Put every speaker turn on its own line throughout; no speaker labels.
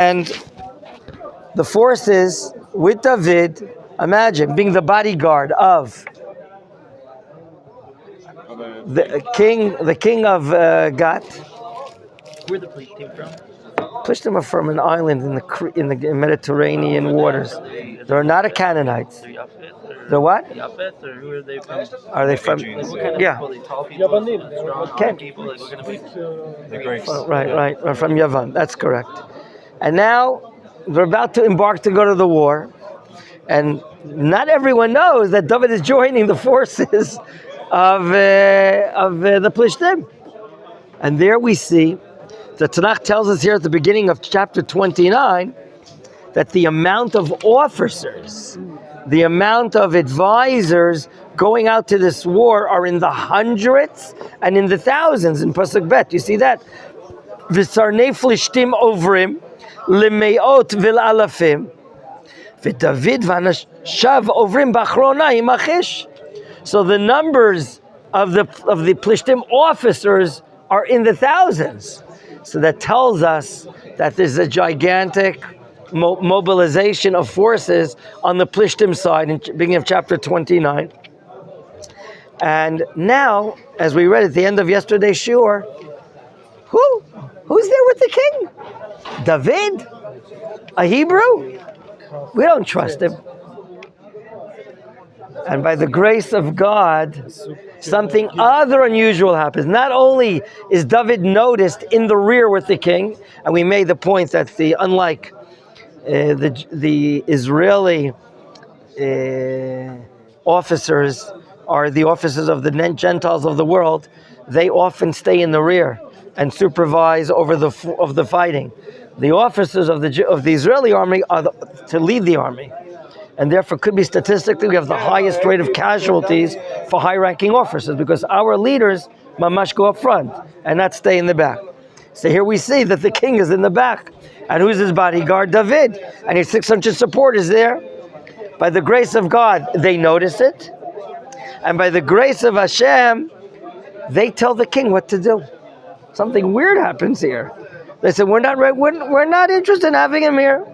And the forces with David, imagine being the bodyguard of the king of Gat.
Where the police came from?
Pushed them from an island in the Mediterranean waters. They're not a Canaanites. They're what?
Yafet, or who are they from?
Are they from?
Like, what kind of
Yeah.
people? They tall people, strong people. Like, what kind of
The Greeks.
Right, from Yavan. That's correct. And now they're about to embark to go to the war, and not everyone knows that David is joining the forces of the Plishtim. And there we see, the Tanakh tells us here at the beginning of chapter 29 that the amount of officers, the amount of advisors going out to this war are in the hundreds and in the thousands in Pasuk Bet. You see that? V'sarnei Plishtim ovrim lemeot v'alafim v'David v'anashav ovrim b'achrona im Achish. So the numbers of the Plishtim officers are in the thousands. So that tells us that there's a gigantic mobilization of forces on the Plishtim side in the beginning of chapter 29. And now, as we read at the end of yesterday's shiur, who's there with the king? David? A Hebrew? We don't trust him. And by the grace of God, something other unusual happens. Not only is David noticed in the rear with the king, and we made the point that unlike the Israeli officers are the officers of the Gentiles of the world, they often stay in the rear and supervise over the fighting. The officers of the Israeli army are to lead the army. And therefore, could be statistically, we have the highest rate of casualties for high-ranking officers because our leaders, mamash, go up front and not stay in the back. So here we see that the king is in the back. And who's his bodyguard? David. And his 600 supporters there. By the grace of God, they notice it. And by the grace of Hashem, they tell the king what to do. Something weird happens here. They said, we're not interested in having him here.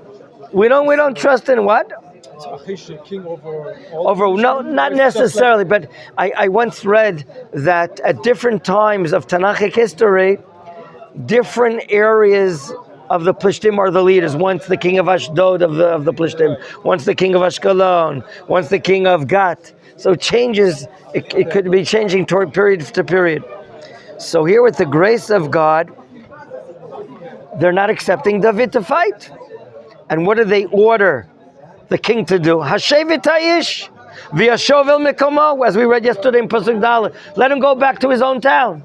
We don't trust in what?
King
No, not necessarily, but I once read that at different times of Tanakhic history, different areas of the Plishtim are the leaders. Once the king of Ashdod of the Plishtim, once the king of Ashkelon, once the king of Gat. So changes, it could be changing period to period. So here with the grace of God, they're not accepting David to fight. And what do they order the king to do? Hashevet ha'ish v'yashov el mekomo, as we read yesterday in Pasuk Dalet. Let him go back to his own town.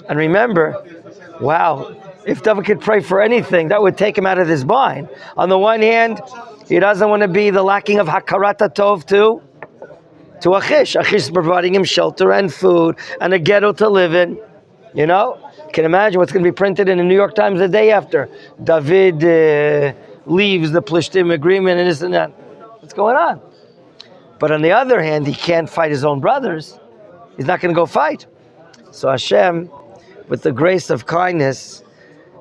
And remember, wow, if David could pray for anything, that would take him out of his mind. On the one hand, he doesn't want to be the lacking of hakarat tov to Achish. Achish is providing him shelter and food and a ghetto to live in. You know, you can imagine what's going to be printed in the New York Times the day after. David leaves the Plishtim agreement and this and that. What's going on? But on the other hand, he can't fight his own brothers. He's not going to go fight. So Hashem, with the grace of kindness,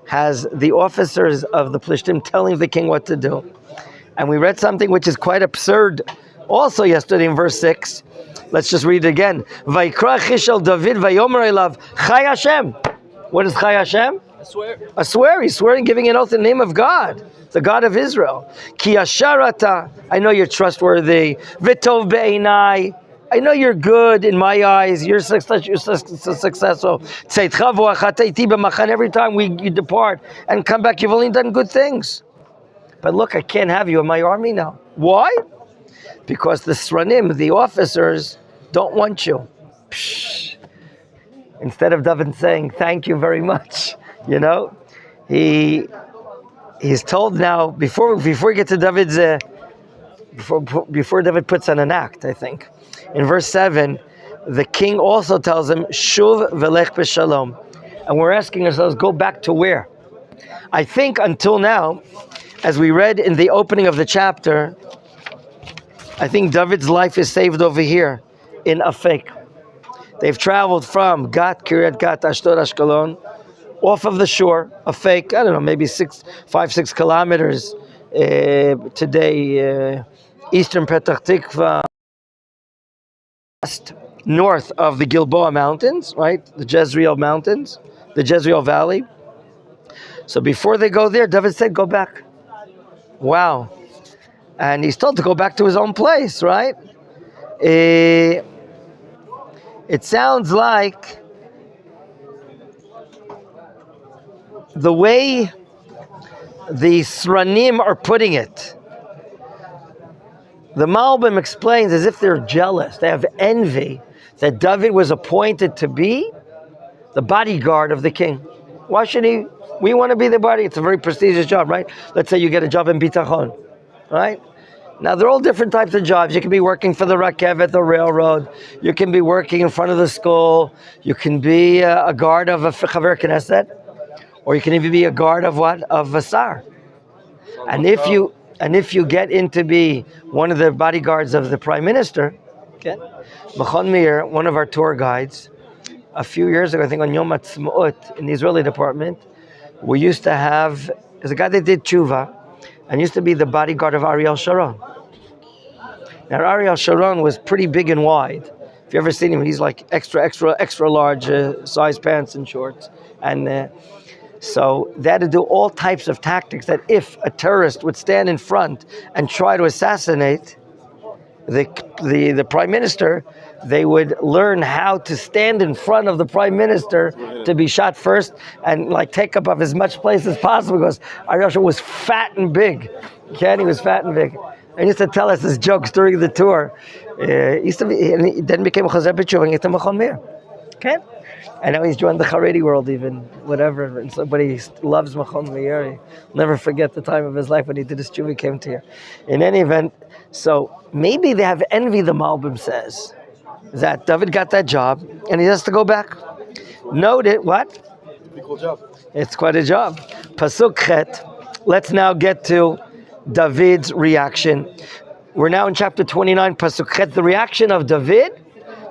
has the officers of the Plishtim telling the king what to do. And we read something which is quite absurd also yesterday in verse 6. Let's just read it again. Vayikra Achish el David vayomer elav Chai Hashem. What is Chai Hashem? A swear. He's swearing, giving an oath in the name of God, the God of Israel. Ki asharata, I know you're trustworthy. V'tov be'einai, I know you're good in my eyes. You're successful. Every time you depart and come back, you've only done good things. But look, I can't have you in my army now. Why? Because the Sranim, the officers, don't want you. Psh. Instead of David saying, thank you very much, you know, he's told now, before we get to David's, before David puts on an act, I think, in verse 7, the king also tells him, Shuv velech b'shalom. And we're asking ourselves, go back to where? I think until now, as we read in the opening of the chapter, I think David's life is saved over here in Afek. They've traveled from Gat, Kiryat Gat, Ashdod, Ashkelon, off of the shore, a fake, I don't know, maybe 5-6 kilometers today, eastern Petah Tikva, north of the Gilboa Mountains, right? The Jezreel Mountains, the Jezreel Valley. So before they go there, David said, go back. Wow. And he's told to go back to his own place, right? It sounds like the way the Sranim are putting it, the Malbim explains as if they're jealous. They have envy that David was appointed to be the bodyguard of the king. Why should he? We want to be the body. It's a very prestigious job, right? Let's say you get a job in Bitachon, right? Now, they're all different types of jobs. You can be working for the Rakevet, the railroad. You can be working in front of the school. You can be a guard of a Chaver Knesset. Or you can even be a guard of what? Of a Sar. And if you get into be one of the bodyguards of the prime minister, okay? Machon Meir, one of our tour guides, a few years ago, I think on Yom Ha'atzmaut in the Israeli department, we used to have, there's a guy that did tshuva, and used to be the bodyguard of Ariel Sharon. Now Ariel Sharon was pretty big and wide. If you ever seen him, he's like extra large size pants and shorts. And so they had to do all types of tactics that if a terrorist would stand in front and try to assassinate the prime minister, they would learn how to stand in front of the prime minister to be shot first and like take up as much place as possible, because Ariel Sharon was fat and big. Okay, he was fat and big. And he used to tell us his jokes during the tour. He then became a Chazer B'Tshuva and he to Machon Meir. Okay? And now he's joined the Haredi world even, whatever. And so, but he loves Machon Meir. He'll never forget the time of his life when he did his tshuva, he came to here. In any event, so maybe they have envy, the Malbim says, that David got that job and he has to go back. Note it, what?
Pretty cool job.
It's quite a job. Pasuk Chet. Let's now get to David's reaction. We're now in chapter 29, Pasuk Chet. The reaction of David,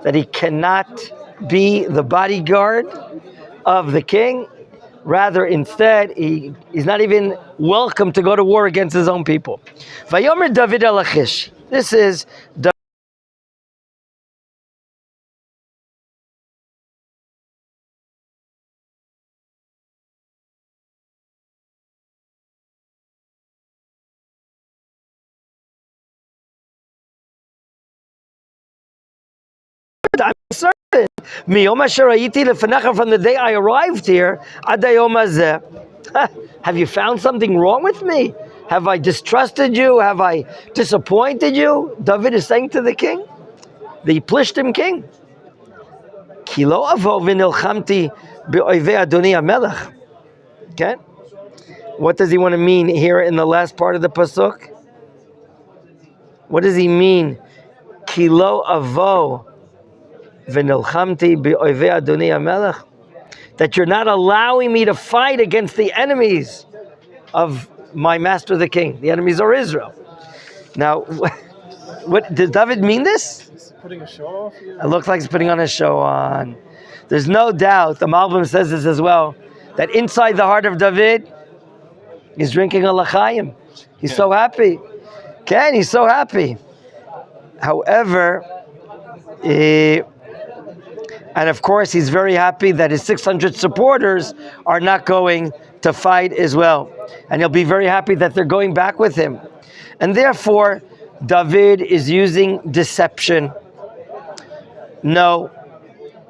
that he cannot be the bodyguard of the king. Rather, instead, he's not even welcome to go to war against his own people. Vayomer David el Achish. This is I'm certain. From the day I arrived here, have you found something wrong with me? Have I distrusted you? Have I disappointed you? David is saying to the king, the Plishtim king. Okay? What does he want to mean here in the last part of the pasuk? What does he mean? Kilo avo. That you're not allowing me to fight against the enemies of my master the king. The enemies are Israel. Now, what does David mean this?
He's putting a show off here.
It looks like he's putting on a show on. There's no doubt, the Malbim says this as well, that inside the heart of David, he's drinking a l'chaim. He's so happy. Ken, he's so happy. However, and of course, he's very happy that his 600 supporters are not going to fight as well. And he'll be very happy that they're going back with him. And therefore, David is using deception. No,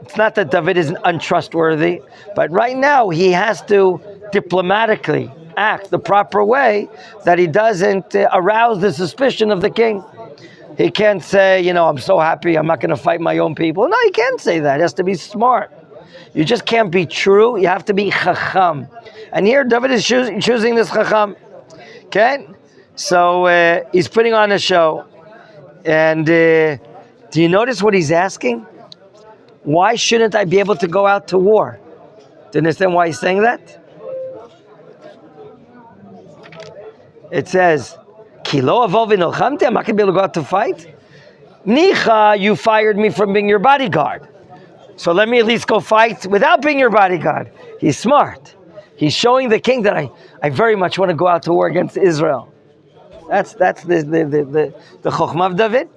it's not that David is untrustworthy, but right now he has to diplomatically act the proper way that he doesn't arouse the suspicion of the king. He can't say, I'm so happy, I'm not going to fight my own people. No, he can't say that. He has to be smart. You just can't be true. You have to be chacham. And here, David is choosing this chacham. Okay? So he's putting on a show. And do you notice what he's asking? Why shouldn't I be able to go out to war? Do you understand why he's saying that? It says, Kilo avov v'nilchamti, I'm not going to be able to go out to fight. Nicha, you fired me from being your bodyguard. So let me at least go fight without being your bodyguard. He's smart. He's showing the king that I very much want to go out to war against Israel. That's the chokhmah of David,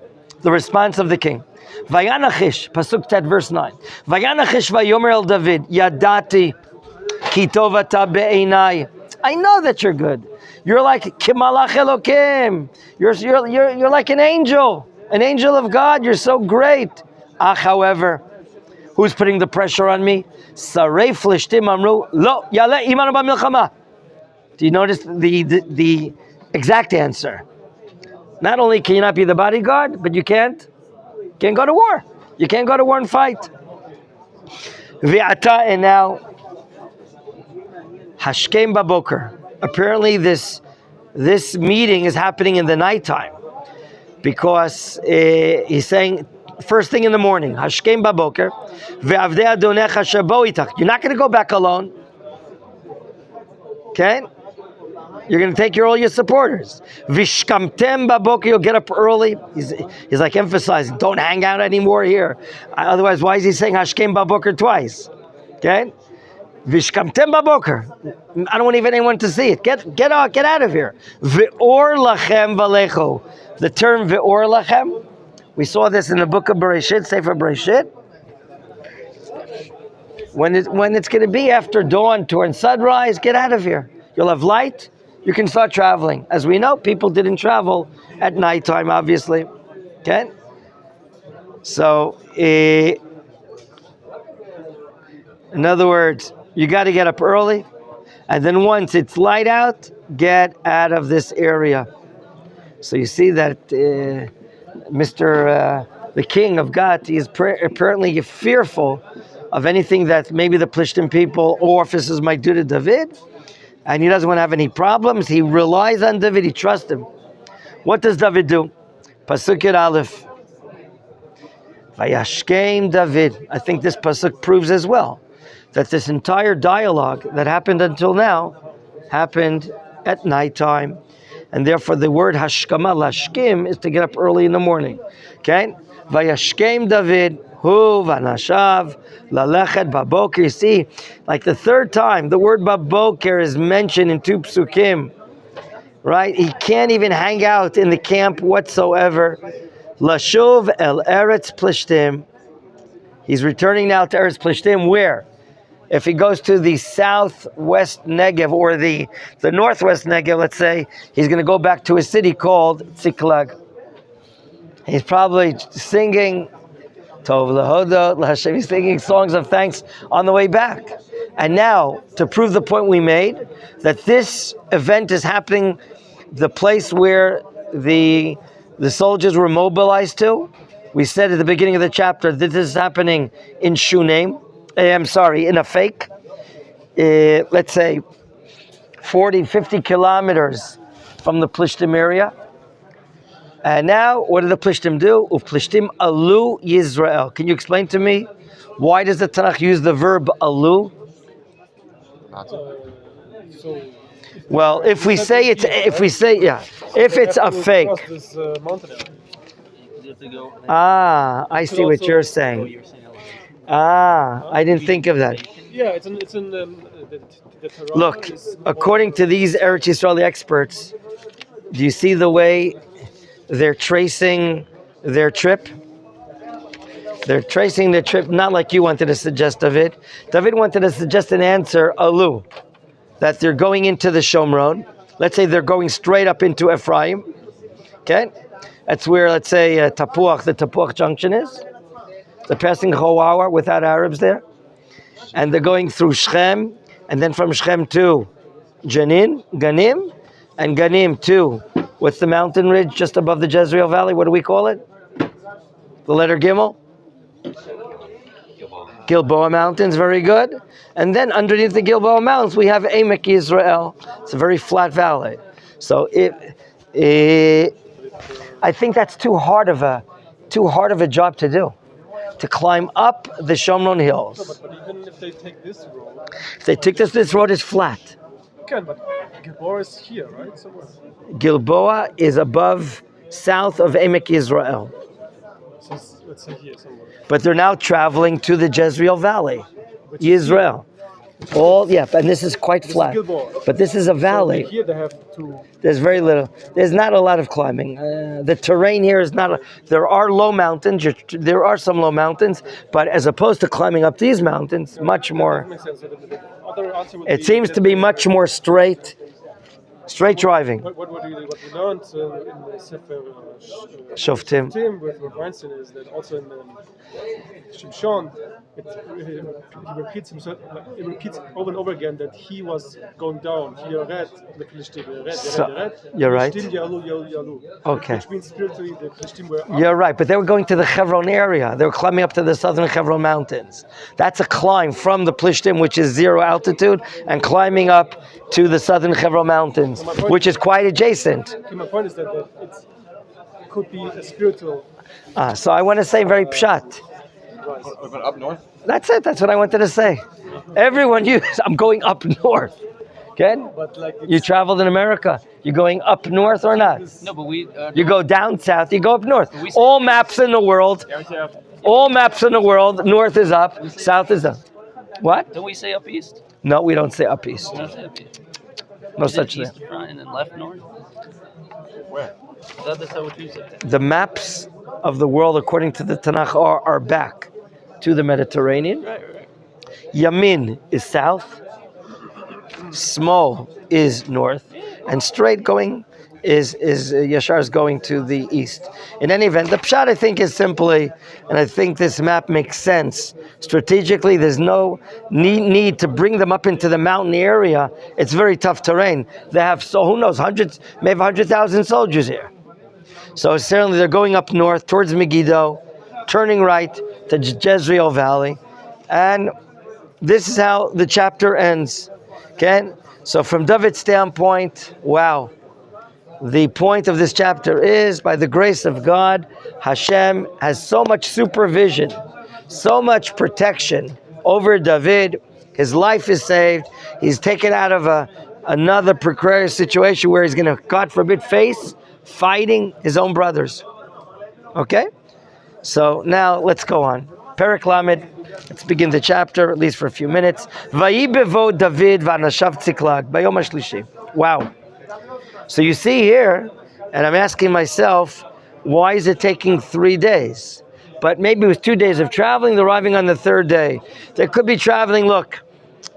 the response of the king. Vayanachish, pasuk tet, verse 9. Vayanachish vayomer el David, yadati ki tov ata be'einai. I know that you're good. You're like kimalach Elokim. You're like an angel of God. You're so great. However, who's putting the pressure on me? Sarei Flishtim amru lo yale imanu b'milchama. Do you notice the exact answer? Not only can you not be the bodyguard, but you can't go to war. You can't go to war and fight. V'ata, and now Hashkem baboker. Apparently this meeting is happening in the nighttime because he's saying first thing in the morning. Hashkem baboker. Ve'avdei adonecha shebo itach. You're not going to go back alone. Okay? You're going to take all your supporters. Vishkamtem baboker. You'll get up early. He's like emphasizing, don't hang out anymore here. Otherwise, why is he saying Hashkem baboker twice? Okay? Vishkamtem baboker. I don't want even anyone to see it. Get out of here. Ve'or lachem valecho. The term ve'or lachem, we saw this in the book of Bereshit, Sefer Bereshit. When it's going to be after dawn, towards sunrise, get out of here. You'll have light. You can start traveling. As we know, people didn't travel at nighttime, obviously. Okay? So, in other words, you got to get up early, and then once it's light out, get out of this area. So you see that the king of Gat is apparently fearful of anything that maybe the Plishtim people or officers might do to David, and he doesn't want to have any problems. He relies on David. He trusts him. What does David do? Pasuk Yud Aleph. Vayashkem David. I think this pasuk proves as well that this entire dialogue that happened until now happened at nighttime. And therefore the word hashkama, lashkim, is to get up early in the morning. Okay? Vayashkem David, hu vanashav, lalechet baboker. You see, like the third time, the word baboker is mentioned in 2 psukim. Right? He can't even hang out in the camp whatsoever. Lashuv el Eretz Plishtim. He's returning now to Eretz Plishtim. Where? If he goes to the southwest Negev or the northwest Negev, let's say, he's going to go back to a city called Tziklag. He's probably singing Tov Lahodot LaHashem. He's singing songs of thanks on the way back. And now, to prove the point we made, that this event is happening, the place where the soldiers were mobilized to, we said at the beginning of the chapter that this is happening in Shunem. In a fake, let's say 40, 50 kilometers from the Plishtim area. And now, what did the Plishtim do? Plishtim alu Yisrael. Can you explain to me, why does the Tanakh use the verb alu? Well, if it's a fake. I see what you're saying. I didn't think of that.
Yeah, it's in the
Look, according to these Eretz Yisraeli experts, do you see the way they're tracing their trip? They're tracing their trip not like you wanted to suggest, David. David wanted to suggest an answer, alu, that they're going into the Shomron. Let's say they're going straight up into Ephraim. Okay? That's where, let's say, the Tapuach junction is. They're passing a whole hour without Arabs there. And they're going through Shechem, and then from Shechem to Ganim, and Ganim to, what's the mountain ridge just above the Jezreel Valley? What do we call it? The letter Gimel? Gilboa Mountains, very good. And then underneath the Gilboa Mountains, we have Emek Yisrael. It's a very flat valley. So I think that's too hard of a job to do. To climb up the Shomron hills.
No, but even if they take this road...
If they take this road is flat.
Can, but Gilboa is here, right? Somewhere.
Gilboa is south of Emek Yisrael.
So it's let's say here somewhere.
But they're now traveling to the Jezreel Valley,
Which is
Israel. All, yeah, and this is quite
This is
flat.
Gilboa.
But this is a
So
valley.
here they have to.
There's very little. There's not a lot of climbing. The terrain here is not. There are low mountains. There are some low mountains, but as opposed to climbing up these mountains, much
That
more.
makes sense. So the other answer would
It
be
seems
that
to be much more straight driving.
What we learned in the Sefer
Shoftim.
Tim with Weinstein is that also in Shimshon, he repeats himself. He repeats over and over again that he was going down. He read the Philistine.
You're right. Okay.
Which means spiritually the Philistine were up.
You're right, but they were going to the Hebron area. They were climbing up to the southern Hebron mountains. That's a climb from the Plishtim, which is 0 altitude, and climbing up to the southern Hebron mountains, which is quite adjacent.
My point is that it could be a spiritual.
So I want to say very pshat.
But up north?
That's it. That's what I wanted to say. Everyone I'm going up north. Okay?
But like
You traveled in America. You going up north or not?
No, but we.
You go down south, you go up north. All maps in the world, north is up, south is up. What?
Don't we say up east?
No, we don't say up east.
We don't say up east.
No
Is it
such
east
thing.
front and then left north?
Where?
That's how what you said.
The maps of the world, according to the Tanakh, are back to the Mediterranean.
Right.
Yamin is south, Small is north, and straight going is Yashar is going to the east. In any event, the pshat I think is simply, and I think this map makes sense strategically. There's no need to bring them up into the mountain area. It's very tough terrain. They have, so who knows, hundreds, maybe 100,000 soldiers here. So certainly they're going up north towards Megiddo, turning right to Jezreel Valley, and this is how the chapter ends. Okay, so from David's standpoint, wow. The point of this chapter is, by the grace of God, Hashem has so much supervision, so much protection over David. His life is saved. He's taken out of another precarious situation where he's going to, God forbid, face fighting his own brothers. Okay? So now let's go on. Perek Lamed. Let's begin the chapter, at least for a few minutes. Vayibevo David v'anashav Tziklag bayom hashlishi. Wow. So you see here, and I'm asking myself, why is it taking 3 days? But maybe it was 2 days of traveling, they're arriving on the third day. They could be traveling, look,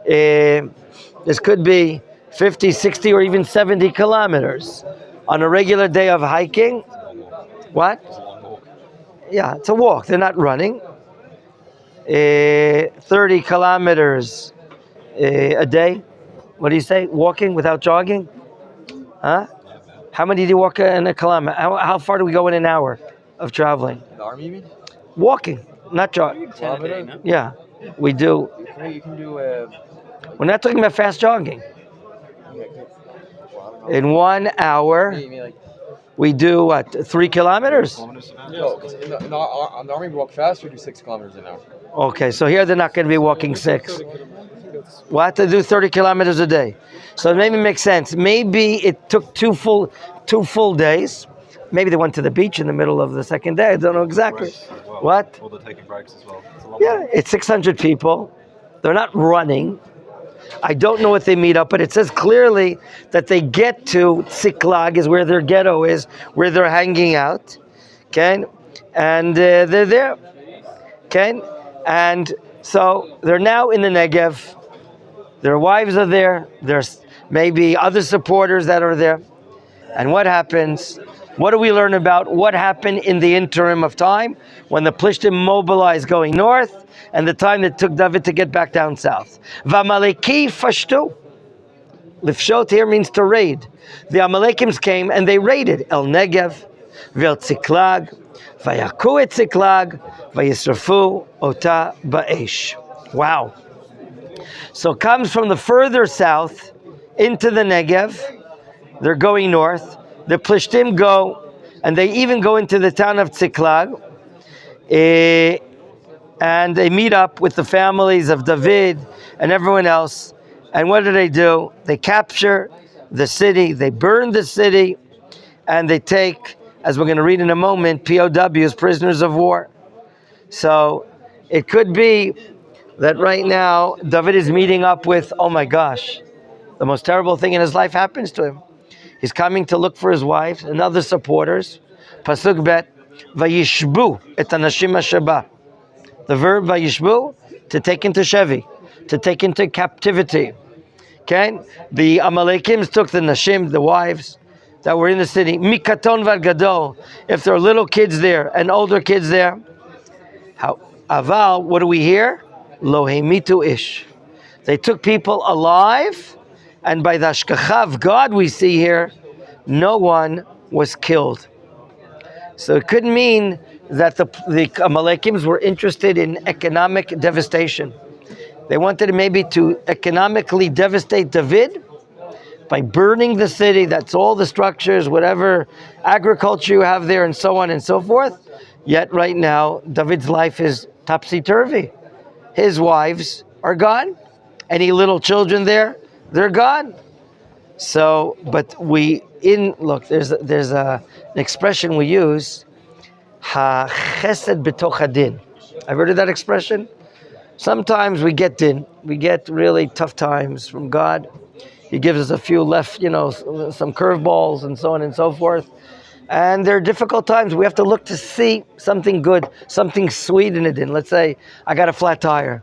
this could be 50, 60, or even 70 kilometers. On a regular day of hiking, what? Yeah, it's a walk, they're not running. 30 kilometers a day. What do you say? Walking without jogging? Huh? How many do you walk in a kilometer? How far do we go in an hour of traveling?
The army, you mean?
Walking, not jogging.
10 a day, no?
Yeah, we do.
You can do.
We're not talking about fast jogging. In 1 hour,
You mean like?
we do what? 3 kilometers?
No, 'cause in the army we walk fast. We do 6 kilometers an hour.
Okay, so here they're not going to be walking 6. What, to do 30 kilometers a day? So it maybe makes sense. Maybe it took two full days. Maybe they went to the beach in the middle of the second day. I don't know exactly.
Well,
What?
Well, they're taking breaks as well. It's a long
Yeah, it's 600 people. They're not running. I don't know what they meet up, but it says clearly that they get to Tziklag, is where their ghetto is, where they're hanging out. Okay? And they're there. Okay? And so they're now in the Negev. Their wives are there. There's maybe other supporters that are there. And what happens? What do we learn about what happened in the interim of time when the Plishtim mobilized going north and the time that took David to get back down south? V'amaleki fashtu. Lifshot here means to raid. The Amalekims came and they raided El Negev, Vel Tziklag, Vayaku et Tziklag, Vayisrafu ota ba'esh. Wow. So it comes from the further south into the Negev. They're going north. The Plishtim go, and they even go into the town of Tziklag. And they meet up with the families of David and everyone else. And what do? They capture the city, they burn the city, and they take, as we're going to read in a moment, POWs, prisoners of war. So it could be that right now David is meeting up with, oh my gosh, the most terrible thing in his life happens to him. He's coming to look for his wife and other supporters. Pasuk bet, vayishbu et anashim hasheba. The verb vayishbu, to take into shevi, to take into captivity. Okay? The Amalekims took the nashim, the wives that were in the city. Mikaton var gadol. If there are little kids there and older kids there. How? Aval, what do we hear? Lo hemitu ish. They took people alive, and by the hashgacha of God we see here, no one was killed. So it could mean that the Amalekims were interested in economic devastation. They wanted maybe to economically devastate David by burning the city. That's all the structures, whatever agriculture you have there, and so on and so forth. Yet right now, David's life is topsy-turvy. His wives are gone. Any little children there, they're gone. So, but there's an expression we use, ha-chesed b'toch hadin. I've heard of that expression. Sometimes we get really tough times from God. He gives us a few some curveballs and so on and so forth. And there are difficult times. We have to look to see something good, something sweet in it. Let's say I got a flat tire.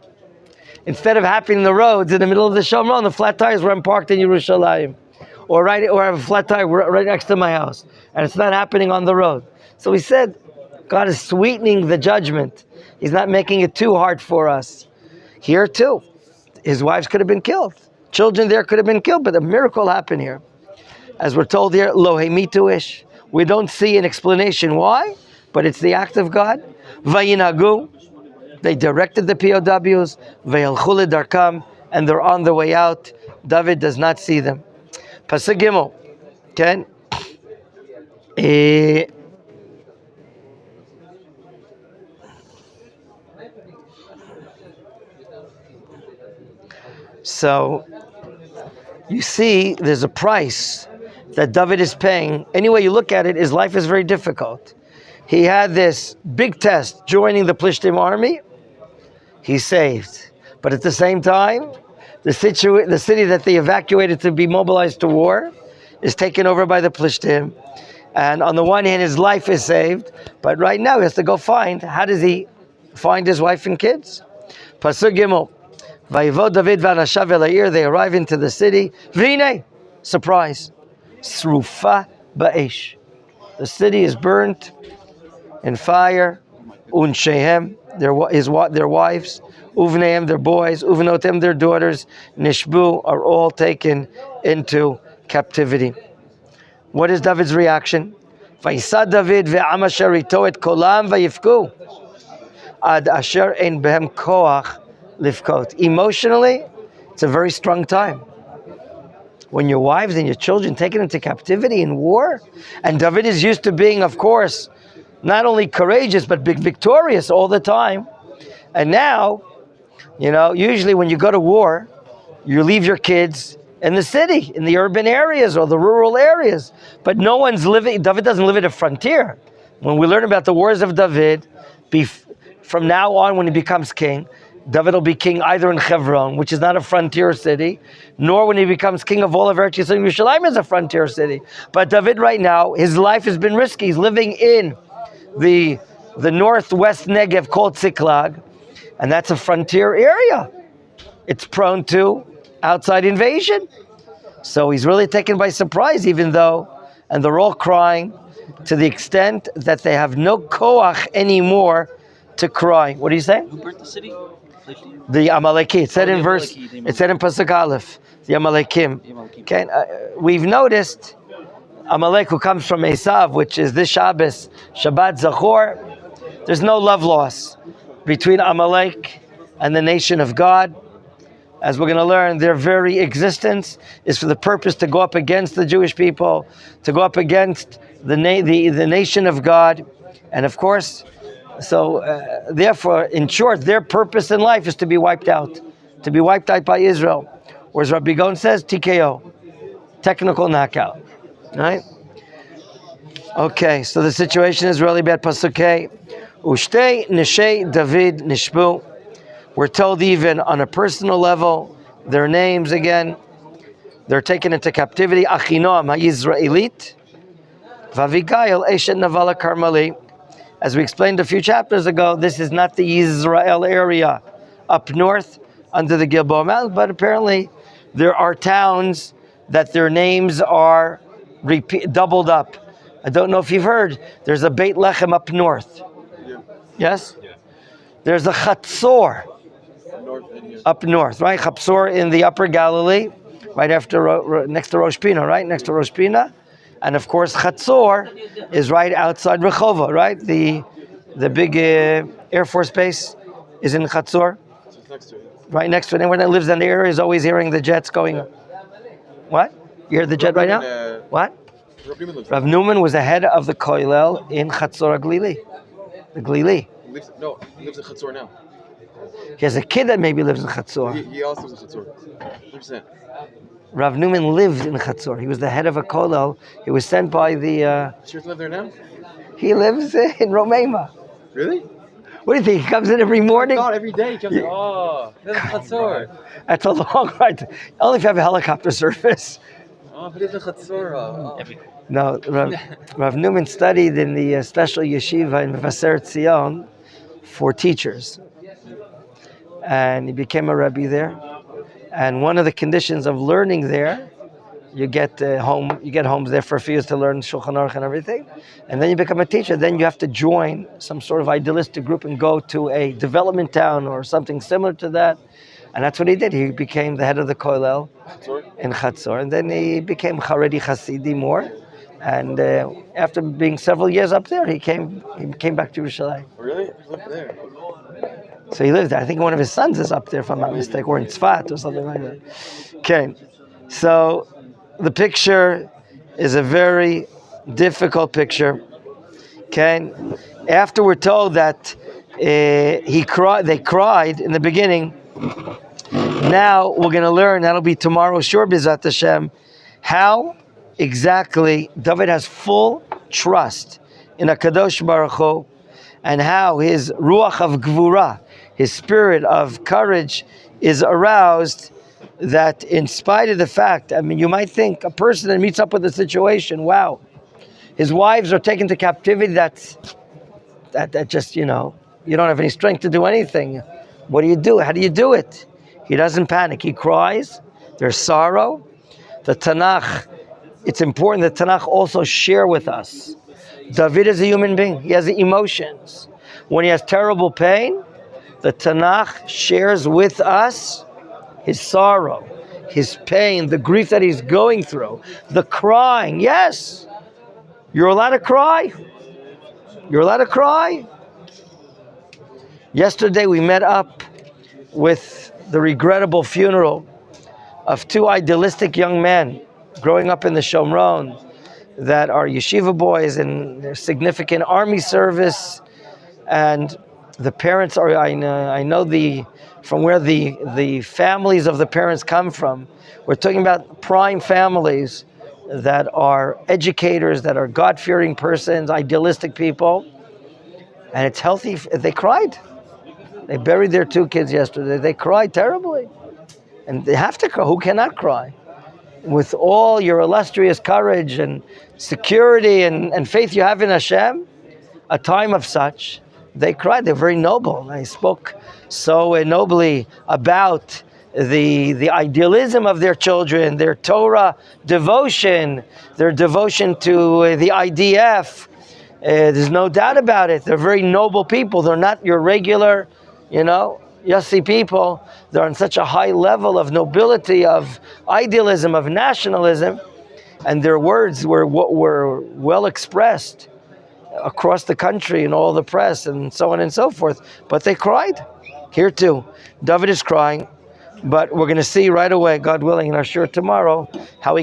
Instead of happening in the roads in the middle of the Shomron, the flat tires where I'm parked in Yerushalayim. Or I have a flat tire right next to my house. And it's not happening on the road. So we said, God is sweetening the judgment. He's not making it too hard for us. Here too, his wives could have been killed. Children there could have been killed, but a miracle happened here. As we're told here, lo hemitu ish. We don't see an explanation why, but it's the act of God. Vayinagu. They directed the POWs. Vayalchu ledarkam, and they're on the way out. David does not see them. Pasuk Gimel. Okay? So, you see, there's a price that David is paying. Any way you look at it, his life is very difficult. He had this big test, joining the Plishtim army. He's saved. But at the same time, the city that they evacuated to be mobilized to war is taken over by the Plishtim. And on the one hand, his life is saved. But right now, he has to go how does he find his wife and kids? Pasuk Gimel. Vayivod David v'anashav el ha'ir, they arrive into the city. V'hinei, surprise, srufa ba'esh. The city is burnt in fire. Unshehem, their wives. Uvneim, their boys. Uvnotem, their daughters. Nishbu, are all taken into captivity. What is David's reaction? Vayisa David ve'am asher ito et kolam vayifku ad asher ein behem koach lifkot. Emotionally, it's a very strong time. When your wives and your children taken into captivity in war, and David is used to being, of course, not only courageous but victorious all the time. And now, usually when you go to war, you leave your kids in the city, in the urban areas or the rural areas. But David doesn't live at a frontier. When we learn about the wars of David, from now on when he becomes king, David will be king either in Hebron, which is not a frontier city, nor when he becomes king of all of Eretz Yisrael. Yerushalayim is a frontier city. But David right now, his life has been risky. He's living in the northwest Negev called Tsiklag, and that's a frontier area. It's prone to outside invasion. So he's really taken by surprise, and they're all crying to the extent that they have no koach anymore to cry. What do you say?
Who burnt the city?
The Amaleki. It said in Pasuk Aleph, the Amalekim. Okay, we've noticed Amalek, who comes from Esav, which is this Shabbos, Shabbat Zachor. There's no love loss between Amalek and the nation of God. As we're going to learn, their very existence is for the purpose to go up against the Jewish people, to go up against the nation of God, and of course. So, therefore, in short, their purpose in life is to be wiped out by Israel. Or as Rabbi Gon says, TKO, technical knockout. Right? Okay, so the situation is really bad. Pasuk Ushtei Neshei David Nishbu. We're told even on a personal level, their names again, they're taken into captivity. Achinoam HaYisraelit, Vavigail Eshet Navala Karmali. As we explained a few chapters ago, this is not the Israel area up north under the Gilboa Mountains, but apparently there are towns that their names are doubled up. I don't know if you've heard, there's a Beit Lechem up north.
Yeah.
Yes?
Yeah.
There's a Chatzor up north, right? Chatzor in the upper Galilee, right after, next to Rosh Pina, right? Next to Rosh Pina. And of course, Chatzor is right outside Rehovot, right? The big Air Force base is in Chatzor.
Next to it.
Right next to it. Anyone that lives in the area is always hearing the jets going. What? You hear the jet right now? What? Rav Newman was the head of the Koilel in Chatzor Glili. The Glili.
He lives in Chatzor now.
He has a kid that maybe lives in Chatzor.
He also lives in Chatzor. 100%.
Rav Newman lived in Chatzor. He was the head of a Koilel. He was sent by the...
Sure to live there now?
He lives in Romema.
Really?
What do you think? He comes in every morning?
Not every day. He comes in. Oh, that's Chatzor.
That's a long ride. Only if you have a helicopter service.
Oh, he lives in Chatzor. Oh.
No, Rav Newman studied in the special yeshiva in Vaseret Zion for teachers. And he became a Rabbi there. And one of the conditions of learning there, you get homes there for a few years to learn Shulchan Aruch and everything. And then you become a teacher. Then you have to join some sort of idealistic group and go to a development town or something similar to that. And that's what he did. He became the head of the Koilel in Chatzor. And then he became Haredi Hasidi more. And after being several years up there, he came back to Yerushalayim.
Really? He lived there.
So he lives there. I think one of his sons is up there, if I'm not mistaken, or in Tzfat or something like that. Okay, so the picture is a very difficult picture. Okay, after we're told that they cried in the beginning. Now we're going to learn. That'll be tomorrow, sure, B'ezrat Hashem, how exactly David has full trust in HaKadosh Baruch Hu, and how his ruach of gvura, his spirit of courage, is aroused. That in spite of the fact, I mean, you might think a person that meets up with a situation, wow, his wives are taken to captivity. That just, you don't have any strength to do anything. What do you do? How do you do it? He doesn't panic. He cries. There's sorrow. The Tanakh, it's important that Tanakh also share with us. David is a human being. He has emotions. When he has terrible pain, the Tanakh shares with us his sorrow, his pain, the grief that he's going through, the crying. Yes, you're allowed to cry. You're allowed to cry. Yesterday we met up with the regrettable funeral of two idealistic young men growing up in the Shomron that are yeshiva boys and their significant army service, and the parents are, I know from where the families of the parents come from. We're talking about prime families that are educators, that are God-fearing persons, idealistic people, and it's healthy. They cried. They buried their two kids yesterday. They cried terribly. And they have to cry. Who cannot cry? With all your illustrious courage and security and faith you have in Hashem, a time of such, they cried. They're very noble. They spoke so nobly about the idealism of their children, their Torah devotion, their devotion to the IDF. There's no doubt about it. They're very noble people. They're not your regular, Yossi people. They're on such a high level of nobility, of idealism, of nationalism, and their words were well expressed across the country in all the press and so on and so forth. But they cried. Here too, David is crying, but we're going to see right away, God willing, and I'm sure tomorrow, how he